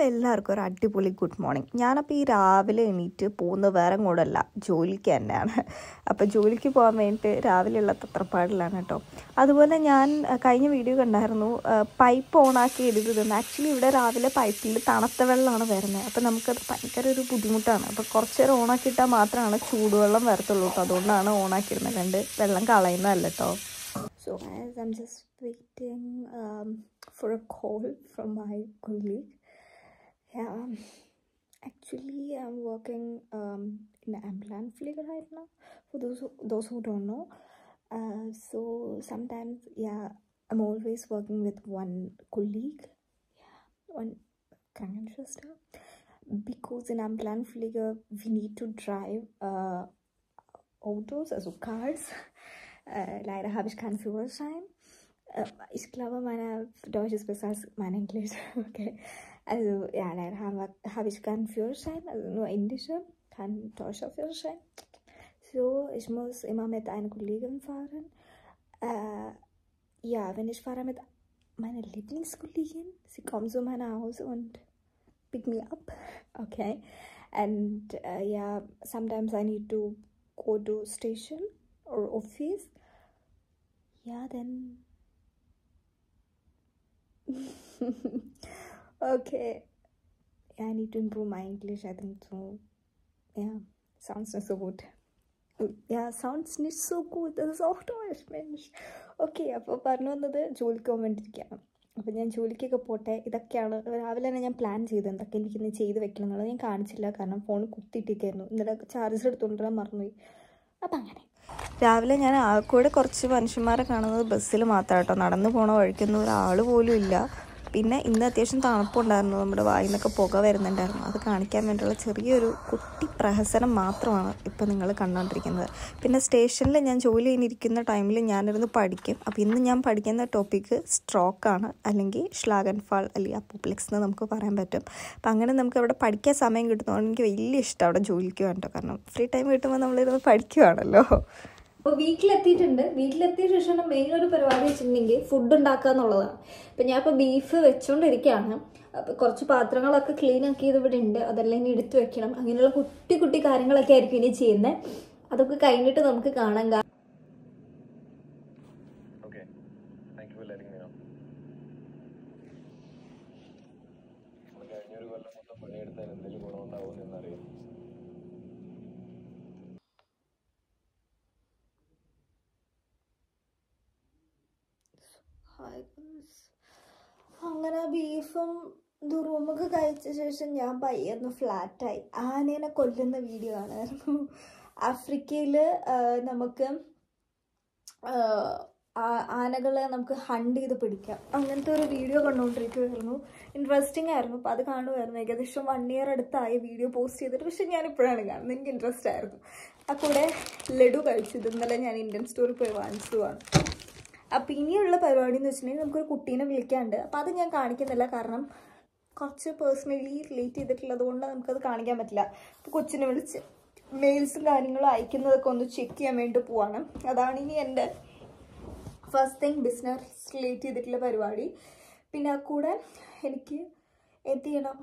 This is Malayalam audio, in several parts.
അപ്പോൾ എല്ലാവർക്കും ഒരു അടിപൊളി ഗുഡ് മോർണിംഗ്. ഞാനപ്പോൾ ഈ രാവിലെ എണീറ്റ് പോകുന്നത് വേറെ കൂടല്ല, ജോലിക്ക് തന്നെയാണ്. അപ്പോൾ ജോലിക്ക് പോകാൻ വേണ്ടിയിട്ട് രാവിലെയുള്ള തത്രപ്പാടിലാണ് കേട്ടോ. അതുപോലെ ഞാൻ കഴിഞ്ഞ വീഡിയോ കണ്ടായിരുന്നു പൈപ്പ് ഓണാക്കി എടുത്തതെന്ന്. ആക്ച്വലി ഇവിടെ രാവിലെ പൈപ്പിൽ തണുത്ത വെള്ളമാണ് വരുന്നത്. അപ്പോൾ നമുക്കത് ഭയങ്കര ഒരു ബുദ്ധിമുട്ടാണ്. അപ്പോൾ കുറച്ച് നേരം ഓണാക്കിയിട്ടാൽ മാത്രമാണ് ചൂടുവെള്ളം വരത്തുള്ളൂ കേട്ടോ. അതുകൊണ്ടാണ് ഓണാക്കിയിരുന്നത്. കണ്ട് വെള്ളം കളയുന്നതല്ല കേട്ടോ. So as I'm just waiting for a call from my colleague. Yeah, actually I'm working in Ambulanflyger right now. For those who don't know, so sometimes I'm always working with one colleague, one Krankenschwester, because in Ambulanflyger we need to drive Autos, also cars. Leider habe ich keinen Führerschein. Ich glaube, meine Deutsch ist besser als mein Englisch. Okay. Also, ja, leider habe ich keinen Führerschein, also nur indische, kein deutscher Führerschein. So, ich muss immer mit einer Kollegin fahren. Ja, wenn ich fahre mit meiner Lieblingskollegin, sie kommt zu meinem Haus und pick me up. Okay. And yeah, sometimes I need to go to station or office. Yeah, then okay. Yeah, I need to improve my English, I think so. Yeah, sounds not so good. Yeah, sounds not so good. Das ist auch Deutsch, Mensch. Okay, അപ്പോൾ പറഞ്ഞു വന്നത് ജോലിക്ക് പോകാൻ വേണ്ടിയിരിക്കുകയാണ്. അപ്പോൾ ഞാൻ ജോലിക്കൊക്കെ പോട്ടെ. ഇതൊക്കെയാണ് രാവിലെ തന്നെ ഞാൻ പ്ലാൻ ചെയ്തത്, എന്തൊക്കെ എനിക്കിന്ന് ചെയ്ത് വെക്കണം എന്നുള്ളത്. ഞാൻ കാണിച്ചില്ല, കാരണം ഫോൺ കുത്തിയിട്ടിരിക്കുകയായിരുന്നു. ഇന്നലെ ചാർജർ എടുത്തുകൊണ്ടിരാൻ മറന്നുപോയി. അപ്പം അങ്ങനെ രാവിലെ ഞാൻ ആകെക്കൂടെ കുറച്ച് മനുഷ്യന്മാരെ കാണുന്നത് ബസ്സിൽ മാത്രം കേട്ടോ. നടന്നു പോണ വഴിക്കൊന്നും ഒരാൾ പോലും ഇല്ല. പിന്നെ ഇന്ന് അത്യാവശ്യം തണുപ്പുണ്ടായിരുന്നു, നമ്മുടെ വായിൽ നിന്നൊക്കെ പുക വരുന്നുണ്ടായിരുന്നു. അത് കാണിക്കാൻ വേണ്ടിയുള്ള ചെറിയൊരു കുട്ടി പ്രഹസനം മാത്രമാണ് ഇപ്പോൾ നിങ്ങൾ കണ്ടുകൊണ്ടിരിക്കുന്നത്. പിന്നെ സ്റ്റേഷനിൽ ഞാൻ ജോലി കഴിഞ്ഞിരിക്കുന്ന ടൈമിൽ ഞാനിരുന്ന് പഠിക്കും. അപ്പോൾ ഇന്ന് ഞാൻ പഠിക്കുന്ന ടോപ്പിക്ക് സ്ട്രോക്കാണ്, അല്ലെങ്കിൽ ഷ്ലാഗൻഫാൾ, അല്ലെങ്കിൽ അപ്പോപ്ലെക്സ് എന്ന് നമുക്ക് പറയാൻ പറ്റും. അപ്പോൾ അങ്ങനെ നമുക്ക് അവിടെ പഠിക്കാൻ സമയം കിട്ടുന്നതുകൊണ്ട് എനിക്ക് വലിയ ഇഷ്ടം അവിടെ ജോലിക്ക് വേണ്ട. കാരണം ഫ്രീ ടൈം കിട്ടുമ്പോൾ നമ്മളിരുന്ന് പഠിക്കുവാണല്ലോ. അപ്പോൾ വീട്ടിലെത്തിയിട്ടുണ്ട്. വീട്ടിലെത്തിയ ശേഷം മെയിൻ ഒരു പരിപാടി വെച്ചിട്ടുണ്ടെങ്കിൽ ഫുഡ് ഉണ്ടാക്കുക എന്നുള്ളതാണ്. അപ്പം ഞാൻ ഇപ്പോൾ ബീഫ് വെച്ചുകൊണ്ടിരിക്കുകയാണ്. അപ്പോൾ കുറച്ച് പാത്രങ്ങളൊക്കെ ക്ലീൻ ആക്കിയത് ഇവിടെ ഉണ്ട്, അതെല്ലാം ഇനി എടുത്ത് വെക്കണം. അങ്ങനെയുള്ള കുട്ടി കുട്ടി കാര്യങ്ങളൊക്കെ ആയിരിക്കും ഇനി ചെയ്യുന്നത്. അതൊക്കെ കഴിഞ്ഞിട്ട് നമുക്ക് കാണാം. അങ്ങനെ ബീഫും ദുറൂമൊക്കെ കഴിച്ച ശേഷം ഞാൻ പയ്യൊന്ന് ഫ്ലാറ്റായി. ആനേനെ കൊല്ലുന്ന വീഡിയോ കാണായിരുന്നു. ആഫ്രിക്കയിൽ നമുക്ക് ആനകളെ നമുക്ക് ഹണ്ട് ചെയ്ത് പിടിക്കാം, അങ്ങനത്തെ ഒരു വീഡിയോ കണ്ടുകൊണ്ടിരിക്കുമായിരുന്നു. ഇൻട്രസ്റ്റിംഗ് ആയിരുന്നു. അപ്പോൾ അത് കാണുമായിരുന്നു. ഏകദേശം 1 year അടുത്തായി വീഡിയോ പോസ്റ്റ് ചെയ്തിട്ട്. പക്ഷെ ഞാനിപ്പോഴാണ് കാണുന്നത്. എനിക്ക് ഇൻട്രസ്റ്റ് ആയിരുന്നു. ആ കൂടെ ലഡു കഴിച്ചത് ഇന്നലെ ഞാൻ ഇന്ത്യൻ സ്റ്റോറിൽ പോയി വാങ്ങിച്ചതുമാണ്. അപ്പോൾ ഇനിയുള്ള പരിപാടി എന്ന് വെച്ചിട്ടുണ്ടെങ്കിൽ നമുക്കൊരു കുട്ടീനെ വിളിക്കാനുണ്ട്. അപ്പോൾ അത് ഞാൻ കാണിക്കുന്നില്ല, കാരണം കുറച്ച് പേഴ്സണലി റിലേറ്റ് ചെയ്തിട്ടുള്ളത് കൊണ്ട് നമുക്കത് കാണിക്കാൻ പറ്റില്ല. അപ്പോൾ കൊച്ചിനെ വിളിച്ച് മെയിൽസും കാര്യങ്ങളും അയക്കുന്നതൊക്കെ ഒന്ന് ചെക്ക് ചെയ്യാൻ വേണ്ടി പോവാണ്. അതാണ് ഇനി എൻ്റെ ഫസ്റ്റ് തിങ്, ബിസിനസ് റിലേറ്റ് ചെയ്തിട്ടുള്ള പരിപാടി. പിന്നെ കൂടെ എനിക്ക് എന്ത് ചെയ്യണം,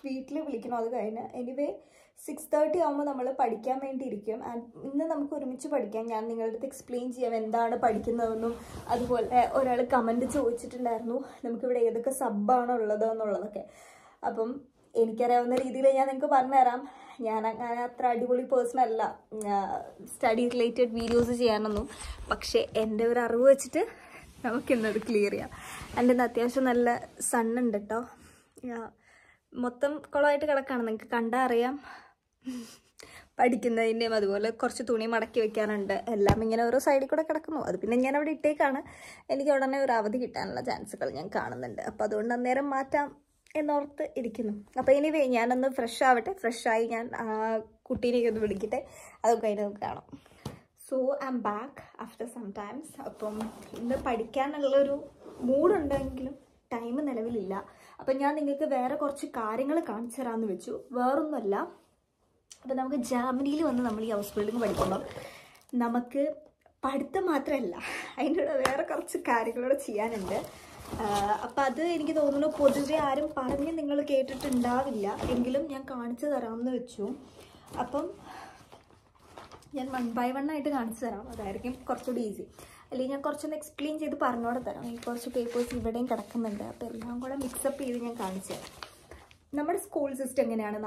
വീട്ടിൽ വിളിക്കണം. അത് കഴിഞ്ഞ് എനിവേ 6:30 ആകുമ്പോൾ നമ്മൾ പഠിക്കാൻ വേണ്ടി ഇരിക്കും. ആൻഡ് ഇന്ന് നമുക്ക് ഒരുമിച്ച് പഠിക്കാം. ഞാൻ നിങ്ങളുടെ അടുത്ത് എക്സ്പ്ലെയിൻ ചെയ്യാം എന്താണ് പഠിക്കുന്നതെന്നും. അതുപോലെ ഒരാൾ കമൻറ്റ് ചോദിച്ചിട്ടുണ്ടായിരുന്നു നമുക്കിവിടെ ഏതൊക്കെ സബ്ബാണ് ഉള്ളത് എന്നുള്ളതൊക്കെ. അപ്പം എനിക്കറിയാവുന്ന രീതിയിൽ ഞാൻ നിങ്ങൾക്ക് പറഞ്ഞുതരാം. ഞാൻ അങ്ങനെ അത്ര അടിപൊളി പേഴ്സൺ അല്ല സ്റ്റഡി റിലേറ്റഡ് വീഡിയോസ് ചെയ്യാനൊന്നും. പക്ഷേ എൻ്റെ ഒരു അറിവ് വെച്ചിട്ട് നമുക്കിന്നത് ക്ലിയർ ചെയ്യാം. എൻ്റെ ഇന്ന് അത്യാവശ്യം നല്ല സണ്ണുണ്ട് കേട്ടോ. മൊത്തം കുളമായിട്ട് കിടക്കുകയാണ്, നിങ്ങൾക്ക് കണ്ടാൽ അറിയാം. പഠിക്കുന്നതിൻ്റെയും അതുപോലെ കുറച്ച് തുണി മടക്കി വെക്കാനുണ്ട്. എല്ലാം ഇങ്ങനെ ഓരോ സൈഡിൽ കൂടെ കിടക്കുന്നു. അത് പിന്നെ ഞാൻ അവിടെ ഇട്ടേക്കാണ്. എനിക്ക് ഉടനെ ഒരു അവധി കിട്ടാനുള്ള ചാൻസുകൾ ഞാൻ കാണുന്നുണ്ട്. അപ്പോൾ അതുകൊണ്ട് അന്നേരം മാറ്റാം എന്നോർത്ത് ഇരിക്കുന്നു. അപ്പോൾ എനിവേ ഞാനൊന്ന് ഫ്രഷ് ആവട്ടെ. ഫ്രഷായി ഞാൻ കുട്ടീനെയൊക്കെ ഒന്ന് വിളിക്കട്ടെ. അതൊക്കെ അതിന് നമുക്ക് കാണാം. So I'm back after some times. അപ്പം ഇന്ന് പഠിക്കാനുള്ളൊരു മൂഡുണ്ടെങ്കിലും ടൈം നിലവിലില്ല. അപ്പം ഞാൻ നിങ്ങൾക്ക് വേറെ കുറച്ച് കാര്യങ്ങൾ കാണിച്ചു തരാമെന്ന് വെച്ചു. വേറൊന്നുമല്ല, അപ്പം നമുക്ക് ജർമ്മനിയിൽ വന്ന് നമ്മൾ ഈ ഹൗസ് ബിൽഡിങ് പഠിക്കുമ്പോൾ നമുക്ക് പഠിത്തം മാത്രമല്ല, അതിൻ്റെ കൂടെ വേറെ കുറച്ച് കാര്യങ്ങളൂടെ ചെയ്യാനുണ്ട്. അപ്പം അത് എനിക്ക് തോന്നുന്നു പൊതുവെ ആരും പറഞ്ഞ് നിങ്ങൾ കേട്ടിട്ടുണ്ടാവില്ല, എങ്കിലും ഞാൻ കാണിച്ചു തരാമെന്ന് വെച്ചു. അപ്പം ഞാൻ 1 by 1 ആയിട്ട് കാണിച്ചു തരാം, അതായിരിക്കും കുറച്ചുകൂടി ഈസി. അല്ലെങ്കിൽ ഞാൻ കുറച്ചൊന്ന് എക്സ്പ്ലെയിൻ ചെയ്ത് പറഞ്ഞോടെ തരാം. എനിക്ക് കുറച്ച് പേപ്പേഴ്സ് ഇവിടെയും കിടക്കുന്നുണ്ട്, അപ്പോൾ എല്ലാം കൂടെ മിക്സപ്പ് ചെയ്ത് ഞാൻ കാണിച്ചു തരാം. നമ്മുടെ സ്കൂൾ സിസ്റ്റം എങ്ങനെയാണ്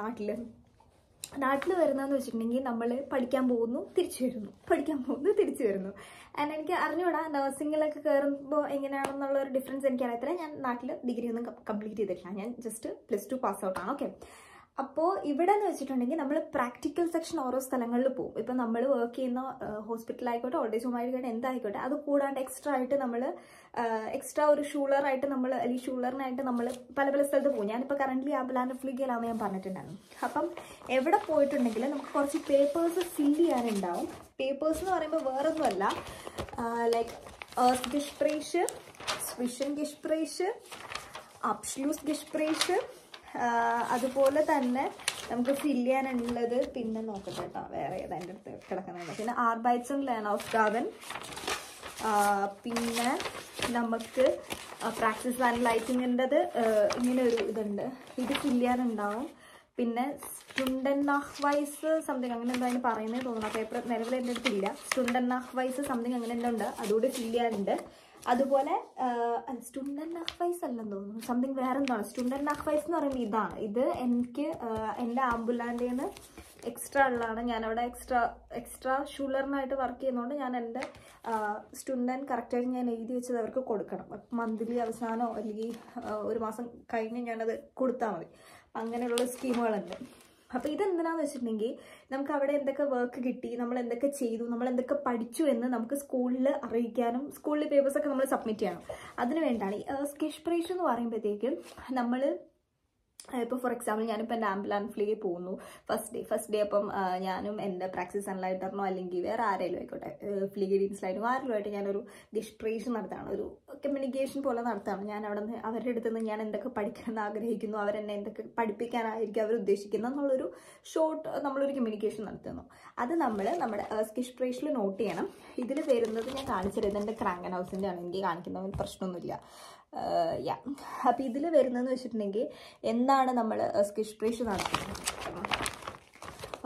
നാട്ടിൽ വരുന്നതെന്ന് വെച്ചിട്ടുണ്ടെങ്കിൽ നമ്മൾ പഠിക്കാൻ പോകുന്നു, തിരിച്ചു വരുന്നു, പഠിക്കാൻ പോകുന്നു, തിരിച്ചു വരുന്നു. ആൻഡ് എനിക്ക് അറിഞ്ഞൂടാ നഴ്സിംഗിലൊക്കെ കയറുമ്പോൾ എങ്ങനെയാണെന്നുള്ളൊരു ഡിഫറൻസ് എനിക്കറിയത്തില്ല. ഞാൻ നാട്ടിൽ ഡിഗ്രി ഒന്നും കംപ്ലീറ്റ് ചെയ്തിട്ടില്ല, ഞാൻ ജസ്റ്റ് +2 പാസ് ഔട്ടാണ്. ഓക്കെ, അപ്പോൾ ഇവിടെ എന്ന് വെച്ചിട്ടുണ്ടെങ്കിൽ നമ്മൾ പ്രാക്ടിക്കൽ സെക്ഷൻ ഓരോ സ്ഥലങ്ങളിൽ പോകും. ഇപ്പം നമ്മൾ വർക്ക് ചെയ്യുന്ന ഹോസ്പിറ്റലായിക്കോട്ടെ, ഓൾഡ് ഏജ് ഹോം ആയിക്കോട്ടെ, എന്തായിക്കോട്ടെ, അത് കൂടാണ്ട് എക്സ്ട്രാ ആയിട്ട് നമ്മൾ എക്സ്ട്രാ ഒരു ഷൂളറായിട്ട് നമ്മൾ, അല്ലെങ്കിൽ ഷൂളറിനായിട്ട് നമ്മൾ പല പല സ്ഥലത്ത് പോകും. ഞാനിപ്പോൾ കറൻ്റ്ലി ആംബുലാൻസ് ഫ്ലിഗയിലാണെന്ന് ഞാൻ പറഞ്ഞിട്ടുണ്ടായിരുന്നു. അപ്പം എവിടെ പോയിട്ടുണ്ടെങ്കിൽ നമുക്ക് കുറച്ച് പേപ്പേഴ്സ് ഫില്ല് ചെയ്യാനുണ്ടാവും. പേപ്പേഴ്സ് എന്ന് പറയുമ്പോൾ വേറൊന്നുമല്ല, ലൈക്ക് Erstgespräche, Zwischengespräche, Abschlussgespräche, അതുപോലെ തന്നെ നമുക്ക് ഫില്ല് ചെയ്യാനുള്ളത്, പിന്നെ നോക്കട്ടെ കേട്ടോ വേറെ ഏതാ എൻ്റെ അടുത്ത് കിടക്കുന്നുണ്ട്, പിന്നെ Arbeits- und Lernaufgaben, പിന്നെ നമുക്ക് പ്രാക്ടീസ് അനലൈറ്റിങ്ങിൻ്റെത് ഇങ്ങനെ ഒരു ഇതുണ്ട്, ഇത് ഫില്ല് ചെയ്യാനുണ്ടാവും. പിന്നെ സ്റ്റുഡൻറ്റ് സംതിങ് അങ്ങനെ എന്തോ അതിന് പറയുന്നത് തോന്നുന്നു, പേപ്പർ നിലവിൽ എൻ്റെ അടുത്തില്ല. സ്റ്റുഡൻറ്റ് സംതിങ് അങ്ങനെ എന്തോ ഉണ്ട്, അതുകൂടി ഫില്ല് ചെയ്യാനുണ്ട്. അതുപോലെ സ്റ്റുഡൻറ്റ് അല്ലെന്ന് തോന്നുന്നു, സംതിങ് വേറെ എന്താണ്. സ്റ്റുഡൻറ്റ് എന്ന് പറയുമ്പോൾ ഇതാണ്, ഇത് എനിക്ക് എൻ്റെ ആംബുലാൻഡിൽ നിന്ന് എക്സ്ട്രാ ഉള്ളതാണ്. ഞാനവിടെ എക്സ്ട്രാ ഷൂളറിനായിട്ട് വർക്ക് ചെയ്യുന്നതുകൊണ്ട് ഞാൻ എൻ്റെ സ്റ്റുഡൻറ്റ് കറക്റ്റായിട്ട് ഞാൻ എഴുതി വെച്ചത് അവർക്ക് കൊടുക്കണം. മന്ത്ലി അവസാനമോ അല്ലെങ്കിൽ ഒരു മാസം കഴിഞ്ഞ് ഞാനത് കൊടുത്താൽ മതി. അങ്ങനെയുള്ള സ്കീമുകളുണ്ട്. അപ്പോൾ ഇതെന്തിനാന്ന് വെച്ചിട്ടുണ്ടെങ്കിൽ നമുക്ക് അവിടെ എന്തൊക്കെ വർക്ക് കിട്ടി, നമ്മൾ എന്തൊക്കെ ചെയ്തു, നമ്മൾ എന്തൊക്കെ പഠിച്ചു എന്ന് നമുക്ക് സ്കൂളിൽ അറിയിക്കാനും, സ്കൂളിൽ പേപ്പേഴ്സൊക്കെ നമ്മൾ സബ്മിറ്റ് ചെയ്യണം. അതിന് വേണ്ടിയാണ് ഈ Erstgespräch എന്ന് പറയുമ്പോഴത്തേക്കും നമ്മൾ ഇപ്പോൾ ഫോർ എക്സാമ്പിൾ ഞാനിപ്പോൾ എൻ്റെ ആംബുലാൻസ് ഫ്ലീയിൽ പോകുന്നു ഫസ്റ്റ് ഡേ അപ്പം ഞാനും എൻ്റെ പ്രാക്ടീസ് അനലൈറ്ററിനോ അല്ലെങ്കിൽ വേറെ ആരെങ്കിലും ആയിക്കോട്ടെ, ഫ്ലീഗ് ഡീൻസിലായിട്ടും ആരെങ്കിലുമായിട്ട് ഞാനൊരു ഗെസ്പ്രേഷൻ നടത്താണ്, ഒരു കമ്മ്യൂണിക്കേഷൻ പോലെ നടത്താണ്. ഞാൻ അവിടെ നിന്ന് അവരുടെ അടുത്ത് നിന്ന് ഞാൻ എന്തൊക്കെ പഠിക്കണമെന്ന് ആഗ്രഹിക്കുന്നു, അവരെന്നെ എന്തൊക്കെ പഠിപ്പിക്കാനായിരിക്കും അവർ ഉദ്ദേശിക്കുന്നത് എന്നുള്ളൊരു ഷോർട്ട് നമ്മളൊരു കമ്മ്യൂണിക്കേഷൻ നടത്തുന്നു. അത് നമ്മൾ നമ്മുടെ Erstgesprächൽ നോട്ട് ചെയ്യണം. ഇതിൽ വരുന്നത് ഞാൻ കാണിച്ചത് ഇതെൻ്റെ ക്രാങ്കൻ ഹൗസിൻ്റെ ആണ്, എനിക്ക് കാണിക്കുന്നതിന് പ്രശ്നമൊന്നുമില്ല. അപ്പം ഇതിൽ വരുന്നതെന്ന് വെച്ചിട്ടുണ്ടെങ്കിൽ എന്താണ് നമ്മൾ Erstgespräch നടത്തുന്നത്,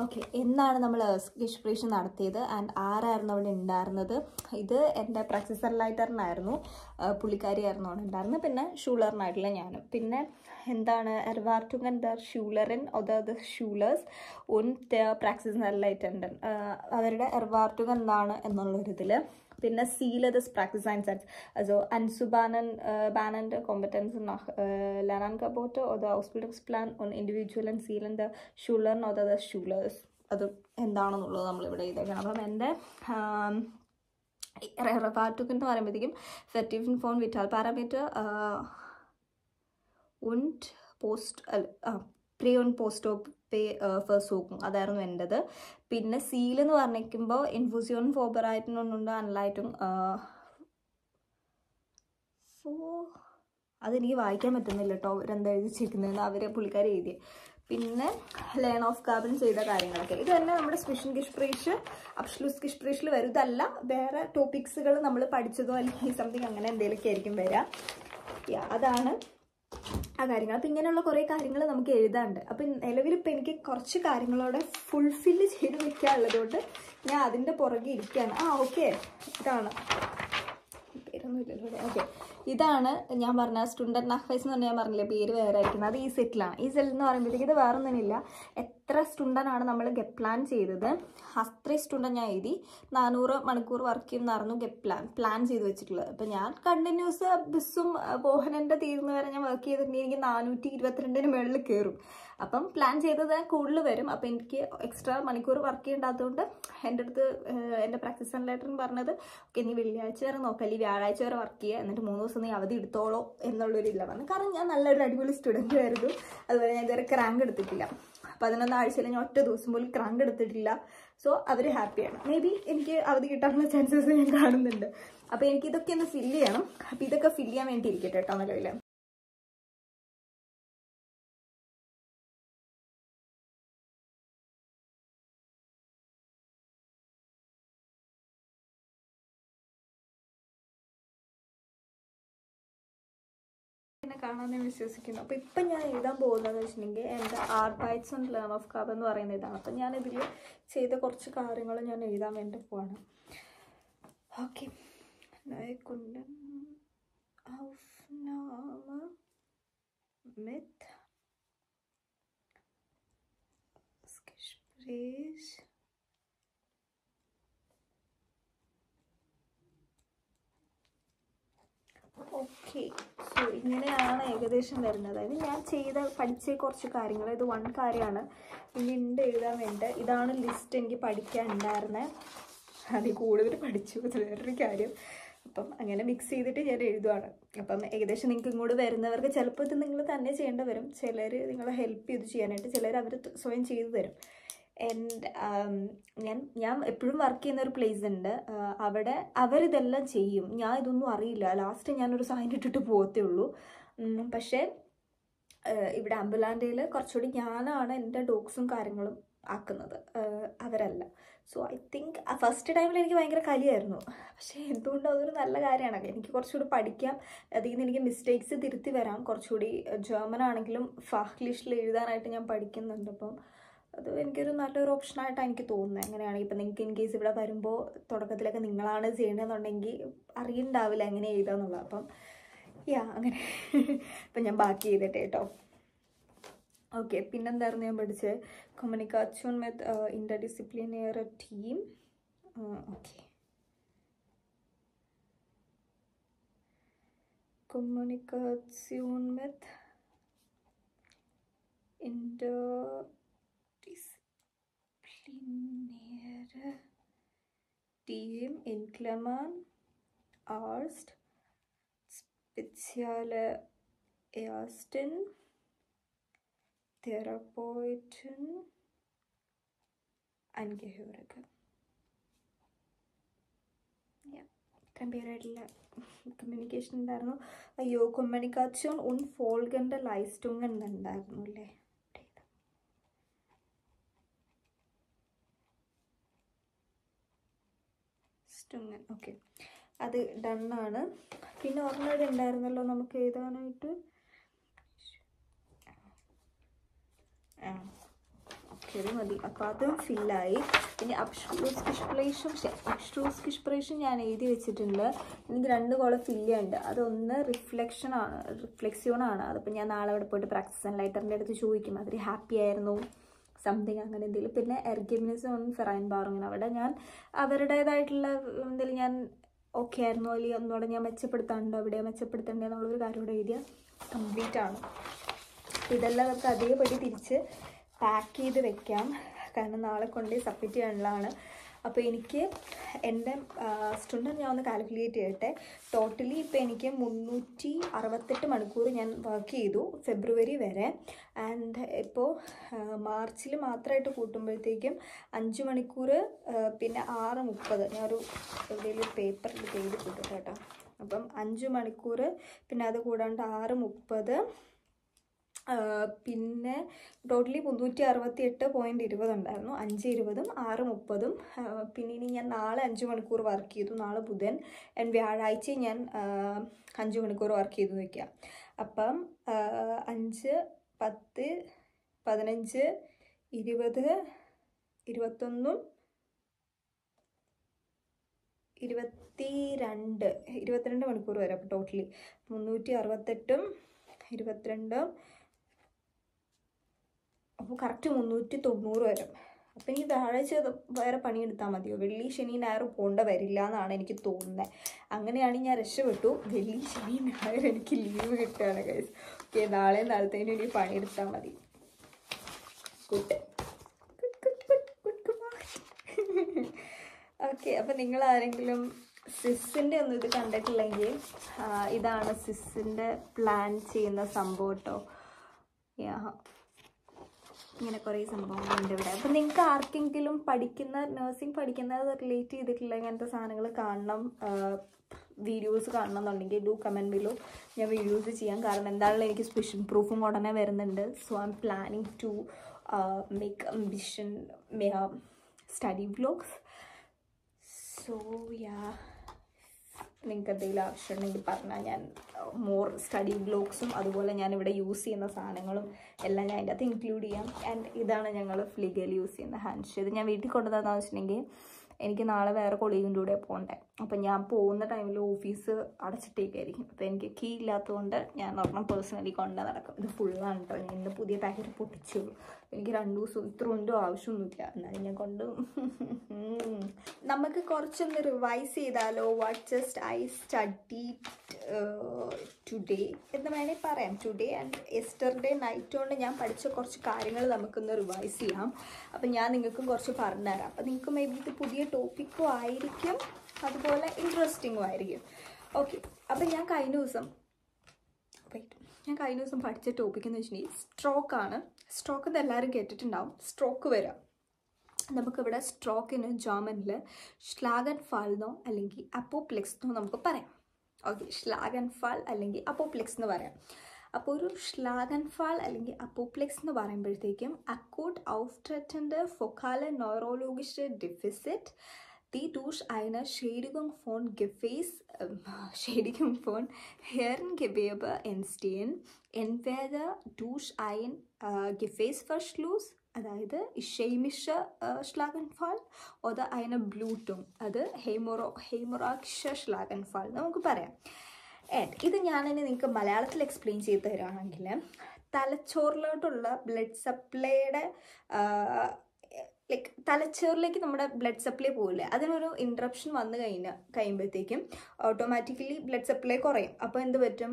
ഓക്കെ, എന്നാണ് നമ്മൾ Erstgespräch നടത്തിയത് ആൻഡ് ആരായിരുന്നു അവിടെ ഉണ്ടായിരുന്നത്. ഇത് എൻ്റെ പ്രാക്ടീസ് അനലൈറ്ററിനായിരുന്നു, പുള്ളിക്കാരിയായിരുന്നു അവിടെ ഉണ്ടായിരുന്നത്. പിന്നെ ഷൂളറിനായിട്ടുള്ള ഞാനും. പിന്നെ എന്താണ് Erwartungen der Schülerin oder des Schülers und der Praxisanleitenden, അവരുടെ Erwartungen എന്താണ് എന്നുള്ളൊരിതിൽ. പിന്നെ Ziele des Praxiseinsatzes, also anzubahnende Kompetenzen nach Lernangebote oder Ausbildungsplan und individuellen Zielen der Schülerin oder des Schülers, അത് എന്താണെന്നുള്ളത് നമ്മളിവിടെ ഇതേക്കണം. അപ്പം എൻ്റെ Erwartungen എന്ന് പറയുമ്പോഴത്തേക്കും Vertiefung von Vitalparameter und Pre- und Post-Versuchen, അതായിരുന്നു എൻ്റെത്. പിന്നെ സീൽ എന്ന് പറഞ്ഞിരിക്കുമ്പോൾ ഇൻഫ്യൂസിയോൺ ഫോബറായിട്ടുണ്ട് അനലൈറ്റും, അതെനിക്ക് വായിക്കാൻ പറ്റുന്നില്ല കേട്ടോ അവരെന്താ എഴുതിച്ചിരിക്കുന്നതെന്ന്, അവർ പുള്ളിക്കാരി എഴുതി. പിന്നെ ലേൺ ഓഫ് കാർബൺ ചെയ്ത കാര്യങ്ങളൊക്കെ ഇത് തന്നെ നമ്മുടെ Zwischengespräch Abschlussgesprächൽ വരും. ഇതല്ല വേറെ ടോപ്പിക്സുകൾ നമ്മൾ പഠിച്ചതോ അല്ലെങ്കിൽ സംതിങ് അങ്ങനെ എന്തെങ്കിലുമൊക്കെ ആയിരിക്കും വരിക. അതാണ് ആ കാര്യങ്ങൾ. അപ്പം ഇങ്ങനെയുള്ള കുറേ കാര്യങ്ങൾ നമുക്ക് എഴുതാണ്ട്. അപ്പം നിലവിലിപ്പോൾ എനിക്ക് കുറച്ച് കാര്യങ്ങളോടെ ഫുൾഫില്ല് ചെയ്ത് വെക്കാനുള്ളതുകൊണ്ട് ഞാൻ അതിൻ്റെ പുറകെ ഇരിക്കുകയാണ്. ഓക്കെ, ഇതാണ് പേരൊന്നുമില്ലല്ലോ. ഓക്കെ, ഇതാണ് ഞാൻ പറഞ്ഞ സ്റ്റുഡൻറ്റ് Nachweis എന്ന് പറഞ്ഞാൽ ഞാൻ പറഞ്ഞില്ലേ പേര് വേറെ ആയിരിക്കുന്നത്, അത് ഈ സെറ്റിലാണ്. ഈ സെൽ എന്ന് പറയുമ്പോഴത്തേക്ക് ഇത് വേറെ ഒന്നുമില്ല, എത്ര സ്റ്റുഡൻ്റാണ് നമ്മൾ പ്ലാൻ ചെയ്തത് അത്രയും സ്റ്റുഡൻറ്റ് ഞാൻ എഴുതി. 400 മണിക്കൂർ വർക്ക് ചെയ്യുന്നതായിരുന്നു പ്ലാൻ ചെയ്ത് വെച്ചിട്ടുള്ളത്. അപ്പം ഞാൻ കണ്ടിന്യൂസ് ബസ്സും ബോഹനൻ്റെ തീരുന്ന വരെ ഞാൻ വർക്ക് ചെയ്തിട്ടുണ്ടെങ്കിൽ എനിക്ക് 422 മുകളിൽ കയറും. അപ്പം പ്ലാൻ ചെയ്തത് കൂടുതൽ വരും. അപ്പം എനിക്ക് എക്സ്ട്രാ മണിക്കൂർ വർക്ക് ചെയ്യേണ്ടാത്തതുകൊണ്ട് എൻ്റെ അടുത്ത് എൻ്റെ പ്രാക്ടീസ് അനലൈറ്റർ പറഞ്ഞത് ഓക്കെ നീ വെള്ളിയാഴ്ച വരെ നോക്കാം, അല്ലെങ്കിൽ വ്യാഴാഴ്ച വരെ വർക്ക് ചെയ്യുക, എന്നിട്ട് 3 ദിവസം നീ അവധി എടുത്തോളോ എന്നുള്ളൊരില്ല പറഞ്ഞു. കാരണം ഞാൻ നല്ലൊരു അടിപൊളി സ്റ്റുഡൻ്റ് ആയിരുന്നു. അതുപോലെ ഞാൻ ഇതുവരെ ക്രാങ്ക് എടുത്തിട്ടില്ല. 11 ആഴ്ചയിൽ ഞാൻ ഒറ്റ ദിവസം പോലും ക്രാങ്ക് എടുത്തിട്ടില്ല. സോ അവർ ഹാപ്പിയാണ്. മേ ബി എനിക്ക് അവധി കിട്ടാനുള്ള ചാൻസസ് ഞാൻ കാണുന്നുണ്ട്. അപ്പോൾ എനിക്ക് ഇതൊക്കെ ഒന്ന് ഫില്ല് ചെയ്യണം. അപ്പോൾ ഇതൊക്കെ ഫില്ല് ചെയ്യാൻ വേണ്ടി ഇരിക്കട്ടെ കേട്ടോ നിലവിൽ. എന്നെ കാണാൻ ഞാൻ വിശ്വസിക്കുന്നു. അപ്പോൾ ഇപ്പം ഞാൻ എഴുതാൻ പോകുന്നതെന്ന് വെച്ചിട്ടുണ്ടെങ്കിൽ എൻ്റെ art bites and learn of കബ് എന്ന് പറയുന്ന ഇതാണ്. അപ്പം ഞാനിതിൽ ചെയ്ത കുറച്ച് കാര്യങ്ങൾ ഞാൻ എഴുതാൻ വേണ്ടി പോവാണ്. ഓക്കെ, കുണ്ടൻ Aufnahme mit das Gespräch okay. So ഇങ്ങനെയാണ് ഏകദേശം വരുന്നത്. അതായത് ഞാൻ പഠിച്ച കുറച്ച് കാര്യങ്ങൾ, ഇത് 1 കാര്യമാണ് ഇനി ഉണ്ട് എഴുതാൻ വേണ്ടി. ഇതാണ് ലിസ്റ്റ് എനിക്ക് പഠിക്കാനുണ്ടായിരുന്നത്. അതിൽ കൂടുതൽ പഠിച്ചു, അത് വേറൊരു കാര്യം. അപ്പം അങ്ങനെ മിക്സ് ചെയ്തിട്ട് ഞാൻ എഴുതുവാണ്. അപ്പം ഏകദേശം നിങ്ങൾക്ക് ഇങ്ങോട്ട് വരുന്നവർക്ക് ചിലപ്പോൾ ഇത് നിങ്ങൾ തന്നെ ചെയ്യേണ്ടി വരും. ചിലർ നിങ്ങളെ ഹെൽപ്പ് ചെയ്ത് ചെയ്യാനായിട്ട്, ചിലർ അവർ സ്വയം ചെയ്തു തരും. ആൻഡ് ഞാൻ എപ്പോഴും വർക്ക് ചെയ്യുന്ന ഒരു പ്ലേസ് ഉണ്ട്, അവിടെ അവരിതെല്ലാം ചെയ്യും. ഞാൻ ഇതൊന്നും അറിയില്ല. ലാസ്റ്റ് ഞാനൊരു സൈൻ ഇട്ടിട്ട് പോകത്തേ ഉള്ളൂ. പക്ഷേ ഇവിടെ ആംബുലാൻഡയിൽ കുറച്ചുകൂടി ഞാനാണ് എൻ്റെ ഡോക്സും കാര്യങ്ങളും ആക്കുന്നത്, അവരല്ല. സോ ഐ തിങ്ക് ഫസ്റ്റ് ടൈമിൽ എനിക്ക് ഭയങ്കര കലിയായിരുന്നു. പക്ഷേ എന്തുകൊണ്ടും അതൊരു നല്ല കാര്യമാണ്. എനിക്ക് കുറച്ചുകൂടി പഠിക്കാം, അതിൽ നിന്ന് എനിക്ക് മിസ്റ്റേക്സ് തിരുത്തി വരാം. കുറച്ചുകൂടി ജർമ്മൻ ആണെങ്കിലും ഫാഹ്ലിഷിൽ എഴുതാനായിട്ട് ഞാൻ പഠിക്കുന്നുണ്ട്. അപ്പം അത് എനിക്കൊരു നല്ലൊരു ഓപ്ഷനായിട്ടാണ് എനിക്ക് തോന്നുന്നത്. അങ്ങനെയാണെങ്കിൽ ഇപ്പം നിങ്ങൾക്ക് ഇൻ കേസ് ഇവിടെ വരുമ്പോൾ തുടക്കത്തിലൊക്കെ നിങ്ങളാണ് ചെയ്യണമെന്നുണ്ടെങ്കിൽ അറിയണ്ടാവില്ല എങ്ങനെ എഴുതാന്നുള്ളത്. അപ്പം അങ്ങനെ അപ്പം ഞാൻ ബാക്കി ചെയ്തിട്ട് കേട്ടോ. ഓക്കെ, പിന്നെന്തായിരുന്നു ഞാൻ പഠിച്ചത്? Communication with interdisciplinary team. Okay, communication with interdisciplinary team in Klammern Arzt, spezielle Ärztin, Therapeuten, Angehörige. ഇത്രയും പേരായിട്ടുള്ള കമ്മ്യൂണിക്കേഷൻ ഉണ്ടായിരുന്നു. അയ്യോ, കമ്മ്യൂണിക്കേഷൻ und folgende Leistungen ഉണ്ടായിരുന്നു അല്ലേ? ഓക്കെ, അത് ഡണ്ണാണ്. പിന്നെ ഒരെണ്ണം ഉണ്ടായിരുന്നല്ലോ നമുക്ക് എഴുതാനായിട്ട്. ഓക്കെ, അത് മതി. അപ്പോൾ അതും ഫില്ലായി. ഇനി അബ്സ്ട്രൂസ് ഞാൻ എഴുതി വെച്ചിട്ടുണ്ട്. എനിക്ക് 2 കോളം ഫില്ല് ചെയ്യാനുണ്ട്. അതൊന്ന് റിഫ്ലെക്സ്യോണാണ്. അതിപ്പോൾ ഞാൻ നാളെ അവിടെ പോയിട്ട് പ്രാക്ടീസ് ആൻഡ് ലൈറ്ററിൻ്റെ അടുത്ത് ചോദിക്കും അതിൽ ഹാപ്പി ആയിരുന്നു സംതിങ് അങ്ങനെ എന്തെങ്കിലും. പിന്നെ എർഗമിനിസം ഫെറൈൻബാറിങ്ങിന് അവിടെ ഞാൻ അവരുടേതായിട്ടുള്ള എന്തെങ്കിലും ഞാൻ ഓക്കെ ആയിരുന്നോ അല്ലെങ്കിൽ ഒന്നുകൂടെ ഞാൻ മെച്ചപ്പെടുത്താനുണ്ടോ, അവിടെ മെച്ചപ്പെടുത്തേണ്ടത് എന്നുള്ളൊരു കാര്യം ഇവിടെ എഴുതിയാൽ കംപ്ലീറ്റ് ആണ്. ഇതെല്ലാം നമുക്ക് അതേപടി തിരിച്ച് പാക്ക് ചെയ്ത് വെക്കാം, കാരണം നാളെ കൊണ്ട് സബ്മിറ്റ് ചെയ്യാനുള്ളതാണ്. അപ്പോൾ എനിക്ക് എൻ്റെ സ്റ്റുഡൻറ്റ് ഞാൻ ഒന്ന് കാൽക്കുലേറ്റ് ചെയ്യട്ടെ. ടോട്ടലി ഇപ്പോൾ എനിക്ക് 368 മണിക്കൂർ ഞാൻ വർക്ക് ചെയ്തു ഫെബ്രുവരി വരെ. ആൻഡ് ഇപ്പോൾ മാർച്ചിൽ മാത്രമായിട്ട് കൂട്ടുമ്പോഴത്തേക്കും 5 മണിക്കൂർ, പിന്നെ 6:30 ഞാനൊരു എവിടെയെങ്കിലും പേപ്പറിൽ എഴുതി കൂട്ടും കേട്ടോ. അപ്പം 5 മണിക്കൂർ, പിന്നെ അത് കൂടാണ്ട് 6:30, പിന്നെ ടോട്ടലി 368.20 ഉണ്ടായിരുന്നു. 5:20, 6:30. പിന്നെ ഇനി ഞാൻ നാളെ 5 മണിക്കൂർ വർക്ക് ചെയ്തു, നാളെ ബുധൻ. വ്യാഴാഴ്ച ഞാൻ 5 മണിക്കൂർ വർക്ക് ചെയ്തു വയ്ക്കാം. അപ്പം 5, 10, 15, 20, 21, 22 മണിക്കൂർ വരെ. അപ്പോൾ ടോട്ടലി 368, 22, അപ്പോൾ കറക്റ്റ് 390 വരും. അപ്പോൾ എനിക്ക് വ്യാഴാഴ്ച വേറെ പണിയെടുത്താൽ മതിയോ? വെള്ളി ശനി ഞായർ പോകേണ്ട വരില്ല എന്നാണ് എനിക്ക് തോന്നുന്നത്. അങ്ങനെയാണെങ്കിൽ ഞാൻ രക്ഷപ്പെട്ടു. വെള്ളി ശനി ഞായർ എനിക്ക് ലീവ് കിട്ടുകയാണ് ഗൈസ്. ഓക്കെ, നാളെ നാളത്തേനും ഇനി പണിയെടുത്താൽ മതി. ഓക്കെ, അപ്പോൾ നിങ്ങൾ ആരെങ്കിലും സിസ്സിൻ്റെ ഒന്നും ഇത് കണ്ടിട്ടില്ലെങ്കിൽ ഇതാണ് സിസ്സിൻ്റെ പ്ലാൻ ചെയ്യുന്ന സംഭവം കേട്ടോ. ഇങ്ങനെ കുറേ സംഭവങ്ങളുണ്ട് ഇവിടെ. അപ്പം നിങ്ങൾക്ക് ആർക്കെങ്കിലും നഴ്സിംഗ് പഠിക്കുന്നത് റിലേറ്റ് ചെയ്തിട്ടുള്ള ഇങ്ങനത്തെ സാധനങ്ങൾ കാണണം, വീഡിയോസ് കാണണം എന്നുണ്ടെങ്കിൽ ഡു കമൻറ്റ് ബിലോ. ഞാൻ വീഡിയോസ് ചെയ്യാം, കാരണം എന്താണെങ്കിലും എനിക്ക് സ്പെഷ്യൽ പ്രൂഫും ഉടനെ വരുന്നുണ്ട്. So I'm planning to make ambition study vlogs. So നിങ്ങൾക്ക് എന്തെങ്കിലും ആവശ്യമുണ്ടെങ്കിൽ പറഞ്ഞാൽ ഞാൻ മോർ സ്റ്റഡി ബ്ലോഗ്സും അതുപോലെ ഞാനിവിടെ യൂസ് ചെയ്യുന്ന സാധനങ്ങളും എല്ലാം ഞാൻ അതിൻ്റെ അകത്ത് ഇൻക്ലൂഡ് ചെയ്യാം. ആൻഡ് ഇതാണ് ഞങ്ങൾ ഫ്ലിഗയിൽ യൂസ് ചെയ്യുന്ന ഹാൻഡ് ഷേ. ഇത് ഞാൻ വീട്ടിൽ കൊണ്ടുവന്നതെന്ന് വെച്ചിട്ടുണ്ടെങ്കിൽ എനിക്ക് നാളെ വേറെ കൊളീഗിൻ്റെ കൂടെ പോകണ്ടേ. അപ്പം ഞാൻ പോകുന്ന ടൈമിൽ ഓഫീസ് അടച്ചിട്ടേക്കായിരിക്കും. അപ്പോൾ എനിക്ക് കീ ഇല്ലാത്തതുകൊണ്ട് ഞാൻ ഒരെണ്ണം പേഴ്സണലി കൊണ്ടു നടക്കും. ഇത് ഫുള്ളാണ് കേട്ടോ. ഞാൻ ഇന്ന് പുതിയ പാക്കറ്റ് പൊട്ടിച്ചുള്ളൂ. എനിക്ക് 2 ദിവസം ഇത്രയൊന്നും ആവശ്യമൊന്നുമില്ല, എന്നാലും ഞാൻ കൊണ്ട്. നമുക്ക് കുറച്ചൊന്ന് റിവൈസ് ചെയ്താലോ. What just I study today എന്ന് വേണമെങ്കിൽ പറയാം. ടുഡേ ആൻഡ് യെസ്റ്റർഡേ നൈറ്റ് കൊണ്ട് ഞാൻ പഠിച്ച കുറച്ച് കാര്യങ്ങൾ നമുക്കൊന്ന് റിവൈസ് ചെയ്യാം. അപ്പം ഞാൻ നിങ്ങൾക്കും കുറച്ച് പറഞ്ഞുതരാം. അപ്പം നിങ്ങൾക്ക് മേ ബി ഇത് പുതിയ ടോപ്പിക്കും ആയിരിക്കും, അതുപോലെ ഇൻട്രസ്റ്റിങ്ങും ആയിരിക്കും. ഓക്കെ, അപ്പം ഞാൻ കഴിഞ്ഞ ദിവസം പഠിച്ച ടോപ്പിക് എന്ന് വെച്ചിട്ടുണ്ടെങ്കിൽ സ്ട്രോക്കാണ്. സ്ട്രോക്ക് എന്ന് എല്ലാവരും കേട്ടിട്ടുണ്ടാവും. സ്ട്രോക്ക് വരാം. നമുക്കിവിടെ സ്ട്രോക്കിന് ജർമ്മനിൽ ഷ്ലാഗൻഫാൾ എന്നോ അല്ലെങ്കിൽ അപ്പോപ്ലെക്സ് എന്നോ നമുക്ക് പറയാം. ഓക്കെ, ഷ്ലാഗൻഫാൾ അല്ലെങ്കിൽ അപ്പോപ്ലെക്സ് എന്ന് പറയാം. അപ്പോൾ ഒരു ഷ്ലാഗൻഫാൾ അല്ലെങ്കിൽ അപ്പോപ്ലെക്സ് എന്ന് പറയുമ്പോഴത്തേക്കും അക്കൂട്ട് ഔഫ്ട്രെറ്റൻ്റെ ഫൊക്കാലെ ന്യൂറോളജിsche Defizit, die durch eine Schädigung von Hirngewebe entstehen, entweder durch ein Gefäßverschluss, അതായത് ഇഷേമിഷ ഷ്ലാഗൻഫാൾ, oder eine Blutung, അത് ഹെമോറാഗിഷ ഷ്ലാഗൻഫാൾ നമുക്ക് പറയാം. ഇത് ഞാനിനി നിങ്ങൾക്ക് മലയാളത്തിൽ എക്സ്പ്ലെയിൻ ചെയ്ത് തരുവാണെങ്കിൽ, തലച്ചോറിലോട്ടുള്ള ബ്ലഡ് സപ്ലൈയുടെ ലൈക്ക് തലച്ചോറിലേക്ക് നമ്മുടെ ബ്ലഡ് സപ്ലൈ പോകില്ലേ, അതിനൊരു ഇൻട്രപ്ഷൻ വന്നു കഴിയുമ്പോഴത്തേക്കും ഓട്ടോമാറ്റിക്കലി ബ്ലഡ് സപ്ലൈ കുറയും. അപ്പോൾ എന്ത് പറ്റും,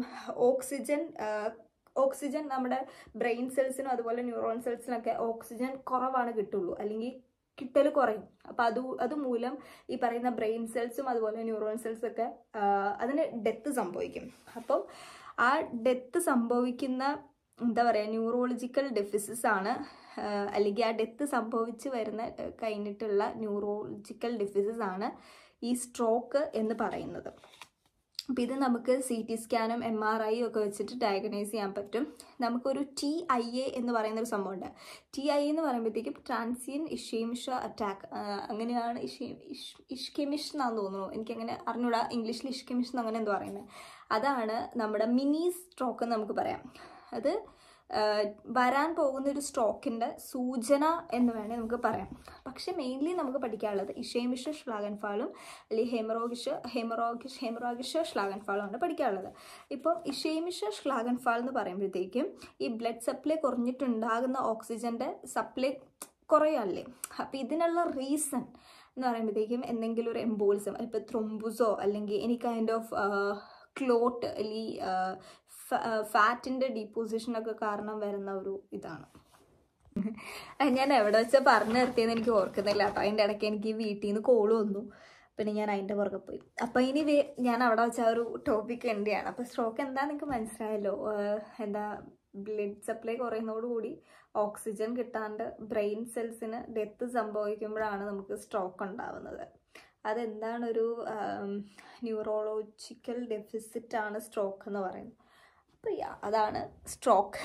ഓക്സിജൻ നമ്മുടെ ബ്രെയിൻ സെൽസിനും അതുപോലെ ന്യൂറോൺ സെൽസിനൊക്കെ ഓക്സിജൻ കുറവാണ് കിട്ടുള്ളൂ, അല്ലെങ്കിൽ കിട്ടൽ കുറയും. അപ്പം അതുമൂലം ഈ പറയുന്ന ബ്രെയിൻ സെൽസും അതുപോലെ ന്യൂറോൺ സെൽസൊക്കെ അതിന് ഡെത്ത് സംഭവിക്കും. അപ്പം ആ ഡെത്ത് സംഭവിക്കുന്ന എന്താ പറയുക, ന്യൂറോളജിക്കൽ ഡെഫിസിറ്റ്സ് ആണ്, അല്ലെങ്കിൽ ആ ഡെത്ത് സംഭവിച്ച് കഴിഞ്ഞിട്ടുള്ള ന്യൂറോളജിക്കൽ ഡെഫിസിറ്റ്സ് ആണ് ഈ സ്ട്രോക്ക് എന്ന് പറയുന്നത്. അപ്പം ഇത് നമുക്ക് CT സ്കാനും MRI ഒക്കെ വെച്ചിട്ട് ഡയഗ്നൈസ് ചെയ്യാൻ പറ്റും. നമുക്കൊരു TIA എന്ന് പറയുന്നൊരു സംഭവമുണ്ട്. TIA എന്ന് പറയുമ്പോഴത്തേക്കും ട്രാൻസിയൻ ഇഷേമിഷ അറ്റാക്ക്, അങ്ങനെയാണ് ഇഷ്കെമിഷ് എന്നാന്ന് തോന്നുന്നു, എനിക്കങ്ങനെ അറിഞ്ഞൂടാ. ഇംഗ്ലീഷിൽ ഇഷ്കെമിഷ് എന്ന് അങ്ങനെ എന്തോ പറയുന്നത്. അതാണ് നമ്മുടെ മിനി സ്ട്രോക്ക് എന്ന് നമുക്ക് പറയാം. അത് വരാൻ പോകുന്നൊരു സ്ട്രോക്കിൻ്റെ സൂചന എന്ന് വേണേൽ നമുക്ക് പറയാം. പക്ഷെ മെയിൻലി നമുക്ക് പഠിക്കാനുള്ളത് ഇഷേമിഷ ഷ്ലാഗൻഫാളും അല്ലെങ്കിൽ ഹെമറാഗിഷ ഷ്ലാഗൻഫാളുമാണ് പഠിക്കാനുള്ളത്. ഇപ്പം ഇഷേമിഷ ഷ്ലാഗൻഫാൾ എന്ന് പറയുമ്പോഴത്തേക്കും ഈ ബ്ലഡ് സപ്ലൈ കുറഞ്ഞിട്ടുണ്ടാകുന്ന ഓക്സിജൻ്റെ സപ്ലൈ കുറയല്ലേ. അപ്പം ഇതിനുള്ള റീസൺ എന്ന് പറയുമ്പോഴത്തേക്കും എന്തെങ്കിലും ഒരു എംബോളിസം, ഇപ്പോൾ ത്രോംബുസോ അല്ലെങ്കിൽ എനി കൈൻഡ് ഓഫ് ക്ലോട്ട് അല്ലെങ്കിൽ ഫാറ്റിൻ്റെ ഡീപ്പോസിഷനൊക്കെ കാരണം വരുന്ന ഒരു ഇതാണ്. ഞാൻ എവിടെ വെച്ചാൽ പറഞ്ഞു നിർത്തിയെന്ന് എനിക്ക് ഓർക്കുന്നില്ല കേട്ടോ. അതിൻ്റെ ഇടയ്ക്ക് എനിക്ക് വീട്ടിൽ നിന്ന് കോള് വന്നു, പിന്നെ ഞാൻ അതിൻ്റെ പുറകെ പോയി. അപ്പോൾ ഇനി ഞാൻ അവിടെ വെച്ചാൽ ഒരു ടോപ്പിക് എന്റെയാണ്. അപ്പോൾ സ്ട്രോക്ക് എന്താണെന്ന് നിങ്ങൾക്ക് മനസ്സിലായല്ലോ. ബ്ലഡ് സപ്ലൈ കുറയുന്നതോടുകൂടി ഓക്സിജൻ കിട്ടാണ്ട് ബ്രെയിൻ സെൽസിന് ഡെത്ത് സംഭവിക്കുമ്പോഴാണ് നമുക്ക് സ്ട്രോക്ക് ഉണ്ടാവുന്നത്. അതെന്താണൊരു ന്യൂറോളജിക്കൽ ഡെഫിസിറ്റ് ആണ് സ്ട്രോക്ക് എന്ന് പറയുന്നത്. അപ്പോൾ അതാണ് സ്ട്രോക്ക്.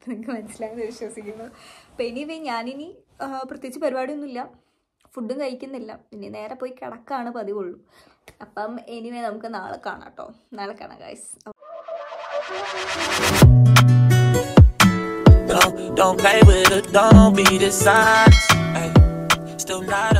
നിങ്ങൾക്ക് മനസ്സിലായെന്ന് വിശ്വസിക്കുന്നു. അപ്പോൾ എനിവേ ഞാനിനി പ്രത്യേകിച്ച് പരിപാടിയൊന്നുമില്ല, ഫുഡും കഴിക്കുന്നില്ല, ഇനി നേരെ പോയി കിടക്കാണ് പതിവുള്ളൂ. അപ്പം എനിവേ നമുക്ക് നാളെ കാണാം കേട്ടോ. നാളെ കാണാം guys. Don't play with it, don't be the size. Still not